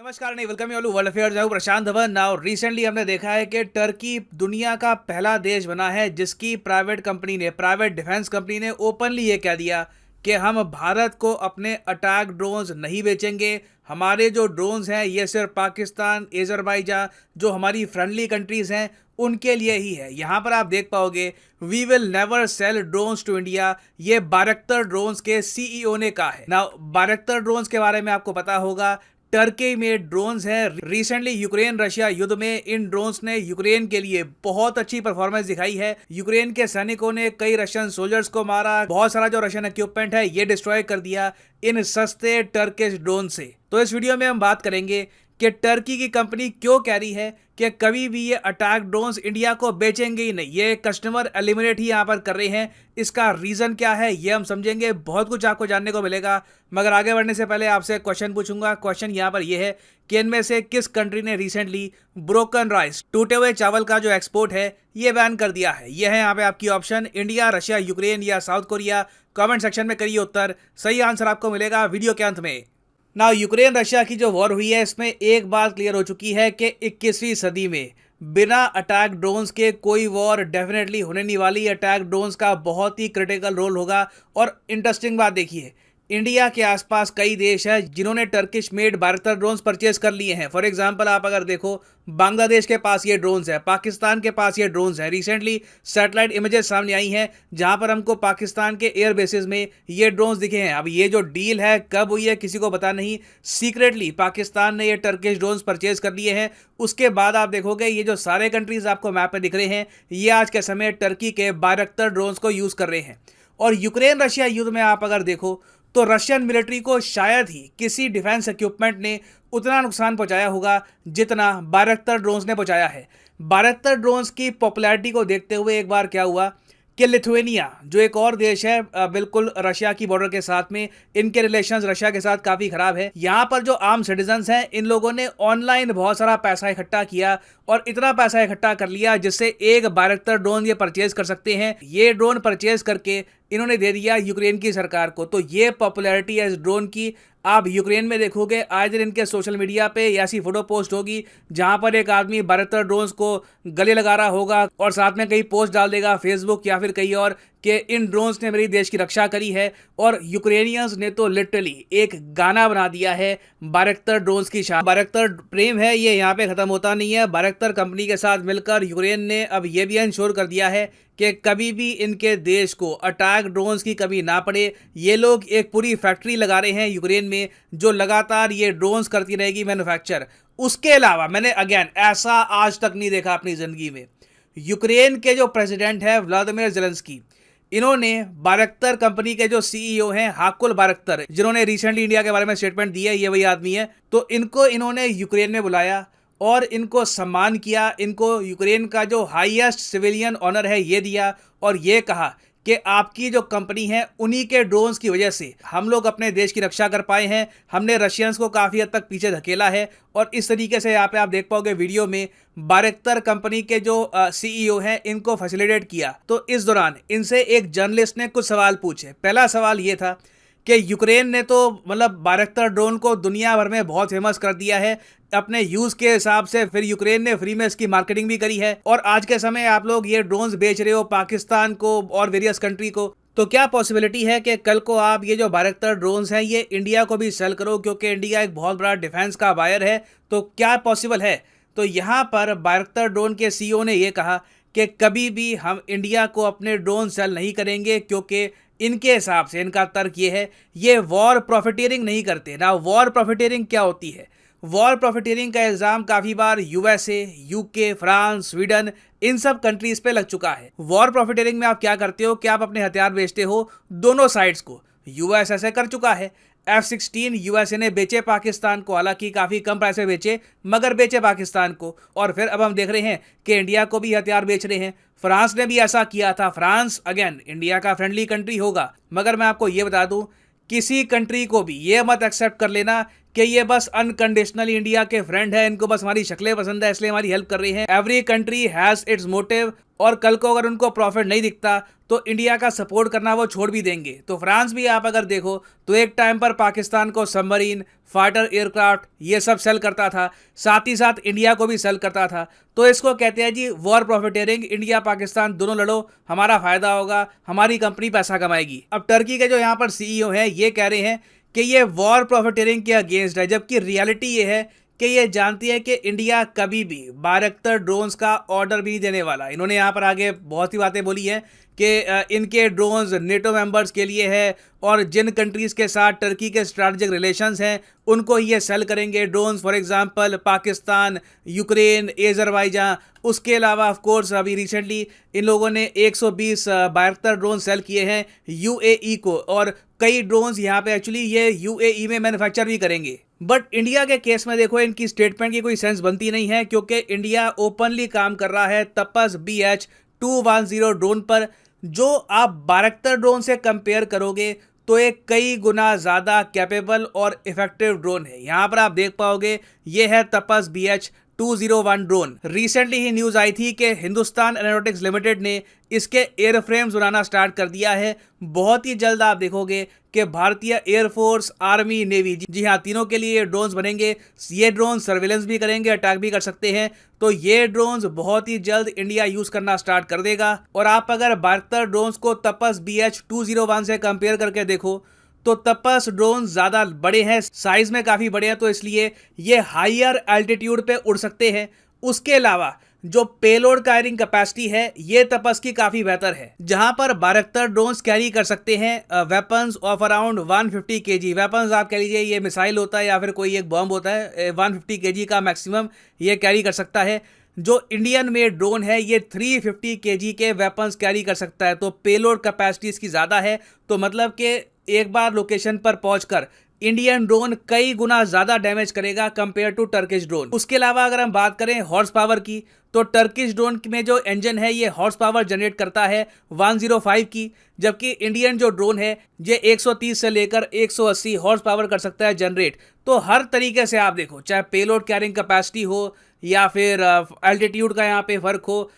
नमस्कार नहीं welcome you all world affairs. मैं हूं प्रशांत धवन। नाउ रिसेंटली हमने देखा है कि टर्की दुनिया का पहला देश बना है जिसकी प्राइवेट डिफेंस कंपनी ने ओपनली ये कह दिया कि हम भारत को अपने अटैक ड्रोन्स नहीं बेचेंगे। हमारे जो ड्रोन्स हैं ये सिर्फ पाकिस्तान, अजरबैजान जो हमारी फ्रेंडली कंट्रीज हैं उनके लिए ही है। यहाँ पर आप देख पाओगे we will never sell drones to India, ये बायरक्टर ड्रोन्स के सीईओ ने कहा है। ना बायरक्टर ड्रोन्स के बारे में आपको पता होगा, टर्की में ड्रोन्स हैं। रिसेंटली यूक्रेन रशिया युद्ध में इन ड्रोन्स ने यूक्रेन के लिए बहुत अच्छी परफॉर्मेंस दिखाई है। यूक्रेन के सैनिकों ने कई रशियन सोल्जर्स को मारा, बहुत सारा जो रशियन इक्विपमेंट है ये डिस्ट्रॉय कर दिया इन सस्ते टर्किश ड्रोन से। तो इस वीडियो में हम बात करेंगे कि टर्की की कंपनी क्यों कह रही है कि कभी भी ये अटैक ड्रोन्स इंडिया को बेचेंगे ही नहीं, ये कस्टमर एलिमिनेट ही यहाँ पर कर रहे हैं। इसका रीज़न क्या है ये हम समझेंगे, बहुत कुछ आपको जानने को मिलेगा। मगर आगे बढ़ने से पहले आपसे क्वेश्चन पूछूंगा। क्वेश्चन यहाँ पर यह है कि इनमें से किस कंट्री ने रिसेंटली ब्रोकन राइस, टूटे हुए चावल का जो एक्सपोर्ट है ये बैन कर दिया है। ये है यहाँ पे आपकी ऑप्शन, इंडिया, रशिया, यूक्रेन या साउथ कोरिया। कमेंट सेक्शन में करिए उत्तर, सही आंसर आपको मिलेगा वीडियो के अंत में। ना यूक्रेन रशिया की जो वॉर हुई है इसमें एक बात क्लियर हो चुकी है कि 21वीं सदी में बिना अटैक ड्रोन्स के कोई वॉर डेफिनेटली होने नहीं वाली। अटैक ड्रोन्स का बहुत ही क्रिटिकल रोल होगा। और इंटरेस्टिंग बात देखिए, इंडिया के आसपास कई देश हैं जिन्होंने टर्किश मेड बायरक्टर ड्रोन्स परचेज कर लिए हैं। फॉर एग्जांपल आप अगर देखो, बांग्लादेश के पास ये ड्रोन्स है, पाकिस्तान के पास ये ड्रोन्स है। रिसेंटली सैटेलाइट इमेजेस सामने आई हैं जहां पर हमको पाकिस्तान के एयर बेसिस में ये ड्रोन्स दिखे हैं। अब ये जो डील है कब हुई है किसी को पता नहीं, सीक्रेटली पाकिस्तान ने ये टर्किश ड्रोन्स परचेज कर लिए हैं। उसके बाद आप देखोगे ये जो सारे कंट्रीज आपको मैप पे दिख रहे हैं ये आज के समय टर्की के बायरक्टर ड्रोन्स को यूज कर रहे हैं। और यूक्रेन रशिया युद्ध में आप अगर देखो तो रशियन मिलिट्री को शायद ही किसी डिफेंस इक्विपमेंट ने उतना नुकसान पहुंचाया होगा जितना बायरक्टर ड्रोन्स ने पहुंचाया है। बायरक्टर ड्रोन्स की पॉपुलैरिटी को देखते हुए एक बार क्या हुआ कि लिथुएनिया जो एक और देश है बिल्कुल रशिया की बॉर्डर के साथ में, इनके रिलेशंस रशिया के साथ काफ़ी ख़राब है। यहाँ पर जो आम सिटीजन्स हैं इन लोगों ने ऑनलाइन बहुत सारा पैसा इकट्ठा किया और इतना पैसा इकट्ठा कर लिया जिससे एक बायरक्टर ड्रोन ये परचेज कर सकते हैं। ये ड्रोन परचेज करके इन्होंने दे दिया यूक्रेन की सरकार को। तो ये पॉपुलैरिटी है इस ड्रोन की। आप यूक्रेन में देखोगे आए दिन इनके सोशल मीडिया पे ऐसी फोटो पोस्ट होगी जहां पर एक आदमी बायरक्टर ड्रोन्स को गले लगा रहा होगा और साथ में कहीं पोस्ट डाल देगा फेसबुक या फिर कहीं और कि इन ड्रोन्स ने मेरी देश की रक्षा करी है। और यूक्रेनियंस ने तो लिटरली एक गाना बना दिया है बायरक्टर ड्रोन्स की शान। बायरक्टर प्रेम है ये यहाँ पे ख़त्म होता नहीं है। बायरक्टर कंपनी के साथ मिलकर यूक्रेन ने अब ये भी इंश्योर कर दिया है कि कभी भी इनके देश को अटैक ड्रोन्स की कमी ना पड़े। ये लोग एक पूरी फैक्ट्री लगा रहे हैं यूक्रेन में जो लगातार ये ड्रोन्स करती रहेगी मैन्युफैक्चर। उसके अलावा मैंने अगेन ऐसा आज तक नहीं देखा अपनी ज़िंदगी में। यूक्रेन के जो प्रेसिडेंट है व्लादिमीर ज़ेलेंस्की, इन्होंने बायरक्टर कंपनी के जो सीईओ हैं हाकुल बायरक्तर, जिन्होंने रिसेंटली इंडिया के बारे में स्टेटमेंट दी है, ये वही आदमी है। तो इनको इन्होंने यूक्रेन में बुलाया और इनको सम्मान किया। इनको यूक्रेन का जो हाईएस्ट सिविलियन ऑनर है ये दिया और ये कहा कि आपकी जो कंपनी है उन्हीं के ड्रोन्स की वजह से हम लोग अपने देश की रक्षा कर पाए हैं। हमने रशियंस को काफ़ी हद तक पीछे धकेला है। और इस तरीके से यहाँ पे आप देख पाओगे वीडियो में बायरक्टर कंपनी के जो सीईओ हैं इनको फैसिलिटेट किया। तो इस दौरान इनसे एक जर्नलिस्ट ने कुछ सवाल पूछे। पहला सवाल ये था कि यूक्रेन ने तो मतलब बायरक्टर ड्रोन को दुनिया भर में बहुत फेमस कर दिया है अपने यूज़ के हिसाब से। फिर यूक्रेन ने फ्री में इसकी मार्केटिंग भी करी है और आज के समय आप लोग ये ड्रोन्स बेच रहे हो पाकिस्तान को और वेरियस कंट्री को। तो क्या पॉसिबिलिटी है कि कल को आप ये जो बायरक्टर ड्रोन्स हैं ये इंडिया को भी सेल करो, क्योंकि इंडिया एक बहुत बड़ा डिफेंस का बायर है। तो क्या पॉसिबल है? तो यहाँ पर बायरक्टर ड्रोन के सीईओ ने ये कहा कि कभी भी हम इंडिया को अपने ड्रोन सेल नहीं करेंगे, क्योंकि इनके हिसाब से इनका तर्क ये है ये वॉर प्रॉफिटियरिंग नहीं करते ना। वॉर प्रॉफिटियरिंग क्या होती है? वॉर प्रॉफिटियरिंग का इल्ज़ाम काफ़ी बार यूएसए, यूके, फ्रांस, स्वीडन इन सब कंट्रीज़ पे लग चुका है। वॉर प्रॉफिटियरिंग में आप क्या करते हो कि आप अपने हथियार बेचते हो दोनों साइड्स को। यूएस ऐसे कर चुका है। F-16 यूएसए ने बेचे पाकिस्तान को, हालांकि काफ़ी कम पैसे बेचे मगर बेचे पाकिस्तान को। और फिर अब हम देख रहे हैं कि इंडिया को भी हथियार बेच रहे हैं। फ्रांस ने भी ऐसा किया था। फ्रांस अगेन इंडिया का फ्रेंडली कंट्री होगा, मगर मैं आपको ये बता दूं किसी कंट्री को भी ये मत एक्सेप्ट कर लेना कि ये बस अनकंडीशनली इंडिया के फ्रेंड है, इनको बस हमारी शक्लें पसंद है इसलिए हमारी हेल्प कर रही हैं। Every country has its motive, और कल को अगर उनको प्रॉफिट नहीं दिखता तो इंडिया का सपोर्ट करना वो छोड़ भी देंगे। तो फ्रांस भी आप अगर देखो तो एक टाइम पर पाकिस्तान को सबमरीन, फाइटर एयरक्राफ्ट ये सब सेल करता था, साथ ही साथ इंडिया को भी सेल करता था। तो इसको कहते हैं जी वॉर प्रॉफिटेरिंग। इंडिया पाकिस्तान दोनों लड़ो, हमारा फायदा होगा, हमारी कंपनी पैसा कमाएगी। अब टर्की के जो यहाँ पर सीईओ हैं ये कह रहे हैं कि ये वॉर प्रॉफिटेरिंग के अगेंस्ट है, जबकि रियलिटी ये है कि ये जानती है कि इंडिया कभी भी बायरक्टर ड्रोन्स का ऑर्डर भी नहीं देने वाला। इन्होंने यहाँ पर आगे बहुत सी बातें बोली हैं कि इनके ड्रोन्स नेटो मेंबर्स के लिए है और जिन कंट्रीज़ के साथ टर्की के स्ट्रैटेजिक रिलेशंस हैं उनको ये सेल करेंगे drones, for example Pakistan, Ukraine, Azerbaijan. उसके अलावा ऑफ कोर्स अभी रिसेंटली इन लोगों ने 120 बायरक्टर ड्रोन सेल किए हैं यूएई को, और कई ड्रोन्स यहाँ पे एक्चुअली ये यूएई में मैन्युफैक्चर भी करेंगे। बट इंडिया के केस में देखो इनकी स्टेटमेंट की कोई सेंस बनती नहीं है, क्योंकि इंडिया ओपनली काम कर रहा है तपस BH-210 ड्रोन पर, जो आप बायरक्टर ड्रोन से कंपेयर करोगे तो एक कई गुना ज़्यादा कैपेबल और इफेक्टिव ड्रोन है। यहाँ पर आप देख पाओगे ये है तपस BH-201 ड्रोन। रिसेंटली ही न्यूज़ आई थी कि हिंदुस्तान एरोनॉटिक्स लिमिटेड ने इसके एयरफ्रेम्स बनाना स्टार्ट कर दिया है। बहुत ही जल्द आप देखोगे कि भारतीय एयरफोर्स, आर्मी, नेवी, जी हाँ, तीनों के लिए ये ड्रोन्स बनेंगे। ये ड्रोन सर्विलेंस भी करेंगे, अटैक भी कर सकते हैं। तो ये ड्रोन्स बहुत ही जल्द इंडिया यूज़ करना स्टार्ट कर देगा। और आप अगर बायरक्टर ड्रोन्स को तपस BH-201 से कंपेयर करके देखो तो तपस ड्रोन ज़्यादा बड़े हैं, साइज में काफ़ी बड़े हैं, तो इसलिए ये हायर एल्टीट्यूड पे उड़ सकते हैं। उसके अलावा जो पेलोड कैरिंग कैपेसिटी है ये तपस की काफ़ी बेहतर है, जहां पर बायरक्टर ड्रोन्स कैरी कर सकते हैं weapons of around 150 kg। Weapons आप कह लीजिए ये मिसाइल होता है या फिर कोई एक बॉम्ब होता है, 150 kg का मैक्सिमम ये कैरी कर सकता है। जो इंडियन मेड ड्रोन है ये 350 kg के वेपन्स कैरी कर सकता है। तो पेलोड कैपेसिटी इसकी ज़्यादा है, तो मतलब कि एक बार लोकेशन पर पहुंचकर इंडियन ड्रोन कई गुना ज़्यादा डैमेज करेगा कंपेयर टू टर्किश ड्रोन। उसके अलावा अगर हम बात करें हॉर्स पावर की तो टर्किश ड्रोन में जो इंजन है ये हॉर्स पावर जनरेट करता है 105 की, जबकि इंडियन जो ड्रोन है ये 130 से लेकर 180 हॉर्स पावर कर सकता है जनरेट। तो हर तरीके से आप देखो, चाहे पेलोड कैरिंग कैपेसिटी हो या फिर एल्टीट्यूड का यहाँ पे फ़र्क हो,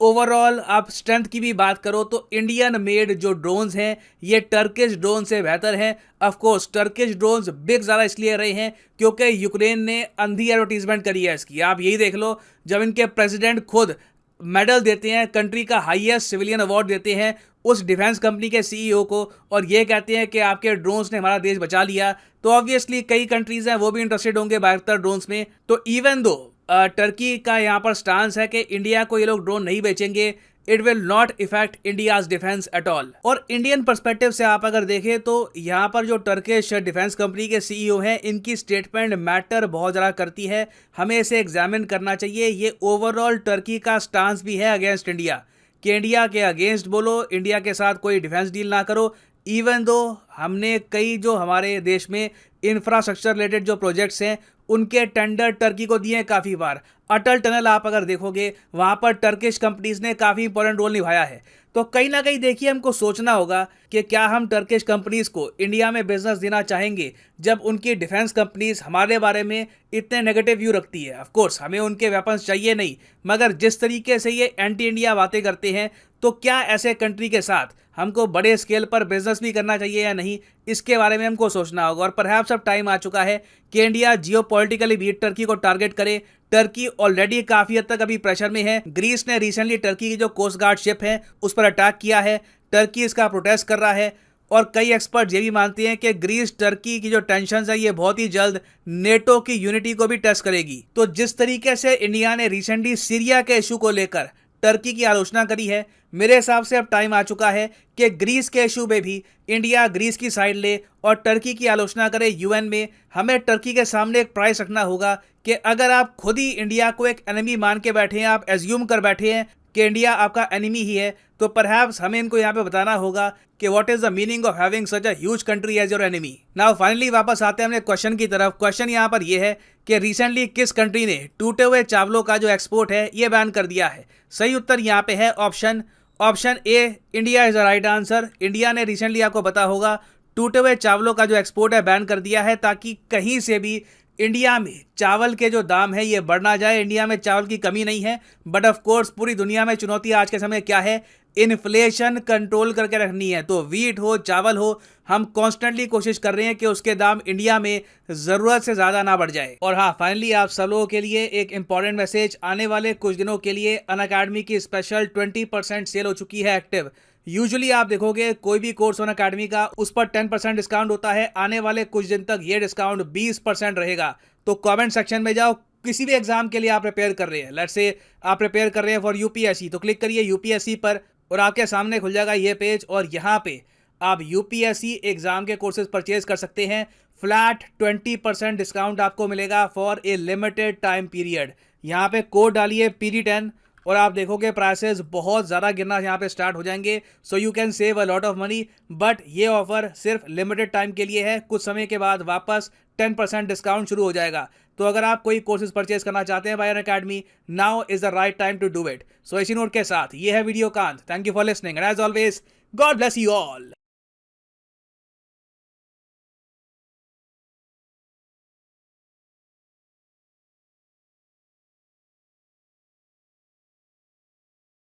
ओवरऑल आप स्ट्रेंथ की भी बात करो तो इंडियन मेड जो ड्रोन्स हैं ये टर्किश ड्रोन से बेहतर हैं। Of course Turkish drones big ज़्यादा इसलिए रहे हैं क्योंकि यूक्रेन ने अंधी एडवर्टीजमेंट करी है इसकी। आप यही देख लो, जब इनके प्रेसिडेंट खुद मेडल देते हैं, कंट्री का हाईएस्ट सिविलियन अवार्ड देते हैं उस डिफेंस कंपनी के सीईओ को, और ये कहते हैं कि आपके ड्रोन्स ने हमारा देश बचा लिया, तो ऑब्वियसली कई कंट्रीज हैं वो भी इंटरेस्टेड होंगे बायरक्टर ड्रोन्स में। तो इवन दो टर्की का यहाँ पर स्टांस है कि इंडिया को ये लोग ड्रोन नहीं बेचेंगे, it will not effect India's defence at all. और इंडियन पर्सपेक्टिव से आप अगर देखें तो यहाँ पर जो टर्किश डिफेंस कंपनी के सीईओ हैं इनकी स्टेटमेंट मैटर बहुत ज़्यादा करती है, हमें इसे एग्जामिन करना चाहिए। ये ओवरऑल टर्की का स्टांस भी है अगेंस्ट इंडिया, कि इंडिया के अगेंस्ट बोलो, इंडिया के साथ कोई डिफेंस डील ना करो। इवन दो हमने कई जो हमारे देश में इंफ्रास्ट्रक्चर रिलेटेड जो प्रोजेक्ट्स हैं उनके टेंडर टर्की को दिए हैं काफ़ी बार। अटल टनल आप अगर देखोगे वहाँ पर टर्किश कंपनीज ने काफ़ी इंपॉर्टेंट रोल निभाया है। तो कहीं ना कहीं देखिए हमको सोचना होगा कि क्या हम टर्किश कंपनीज को इंडिया में बिजनेस देना चाहेंगे जब उनकी डिफेंस कंपनीज हमारे बारे में इतने नेगेटिव व्यू रखती है। ऑफ कोर्स हमें उनके वेपन्स चाहिए नहीं, मगर जिस तरीके से ये एंटी इंडिया बातें करते हैं तो क्या ऐसे कंट्री के साथ हमको बड़े स्केल पर बिजनेस भी करना चाहिए या नहीं, इसके बारे में हमको सोचना होगा। और परहैप्स अब टाइम आ चुका है कि इंडिया जियोपॉलिटिकली भी टर्की को टारगेट करे। टर्की ऑलरेडी काफ़ी हद तक अभी प्रेशर में है। ग्रीस ने रिसेंटली टर्की की जो कोस्ट गार्ड शिप है उस पर अटैक किया है, टर्की इसका प्रोटेस्ट कर रहा है। और कई एक्सपर्ट ये भी मानते हैं कि ग्रीस टर्की की जो टेंशन है ये बहुत ही जल्द नेटो की यूनिटी को भी टेस्ट करेगी। तो जिस तरीके से इंडिया ने रिसेंटली सीरिया के इशू को लेकर टर्की की आलोचना करी है, मेरे हिसाब से अब टाइम आ चुका है कि ग्रीस के इशू में भी इंडिया ग्रीस की साइड ले और टर्की की आलोचना करे यूएन में। हमें टर्की के सामने एक प्राइस रखना होगा कि अगर आप खुद ही इंडिया को एक एनिमी मान के बैठे हैं, आप एज्यूम कर बैठे हैं कि इंडिया आपका एनिमी ही है, तो परहैप्स हमें इनको यहाँ पे बताना होगा कि what is the meaning of having such a huge country as your enemy. Now finally वापस आते हैं अपने क्वेश्चन की तरफ। क्वेश्चन यहाँ पर ये है कि रिसेंटली किस कंट्री ने टूटे हुए चावलों का जो एक्सपोर्ट है ये बैन कर दिया है। सही उत्तर यहाँ पे है option A, India is the right answer. India ने रिसेंटली आपको पता होगा टूटे हुए चावलों का जो एक्सपोर्ट है बैन कर दिया है, ताकि कहीं से भी इंडिया में चावल के जो दाम है ये बढ़ ना जाए। इंडिया में चावल की कमी नहीं है, बट ऑफ कोर्स पूरी दुनिया में चुनौती आज के समय क्या है, इन्फ्लेशन कंट्रोल करके रखनी है। तो वीट हो, चावल हो, हम कॉन्स्टेंटली कोशिश कर रहे हैं कि उसके दाम इंडिया में जरूरत से ज्यादा ना बढ़ जाए। और हाँ, फाइनली आप सब लोगों के लिए एक इंपॉर्टेंट मैसेज, आने वाले कुछ दिनों के लिए अनअकैडमी की स्पेशल 20% सेल हो चुकी है एक्टिव। यूजुअली आप देखोगे कोई भी कोर्स अनअकैडमी का, उस पर 10% डिस्काउंट होता है। आने वाले कुछ दिन तक ये डिस्काउंट 20% रहेगा। तो कमेंट सेक्शन में जाओ, किसी भी एग्जाम के लिए आप प्रिपेयर कर रहे हैं, लेट्स से आप प्रिपेयर कर रहे हैं फॉर यूपीएससी, तो क्लिक करिए यूपीएससी पर और आपके सामने खुल जाएगा ये पेज। और यहाँ पे आप यूपीएससी एग्जाम के कोर्सेज परचेज कर सकते हैं। फ्लैट 20% डिस्काउंट आपको मिलेगा for a limited time period. यहाँ पे कोड डालिए PD10 और आप देखोगे प्राइसेस बहुत ज़्यादा गिरना यहाँ पे स्टार्ट हो जाएंगे। So you can save a lot of money, but ये ऑफर सिर्फ लिमिटेड टाइम के लिए है। कुछ समय के बाद वापस 10% डिस्काउंट शुरू हो जाएगा। तो अगर आप कोई कोर्सेज परचेज करना चाहते हैं by Unacademy, now is the right time to do it. So इसी नोट के साथ ये है वीडियो कांत। Thank you for listening and as always, God bless you all.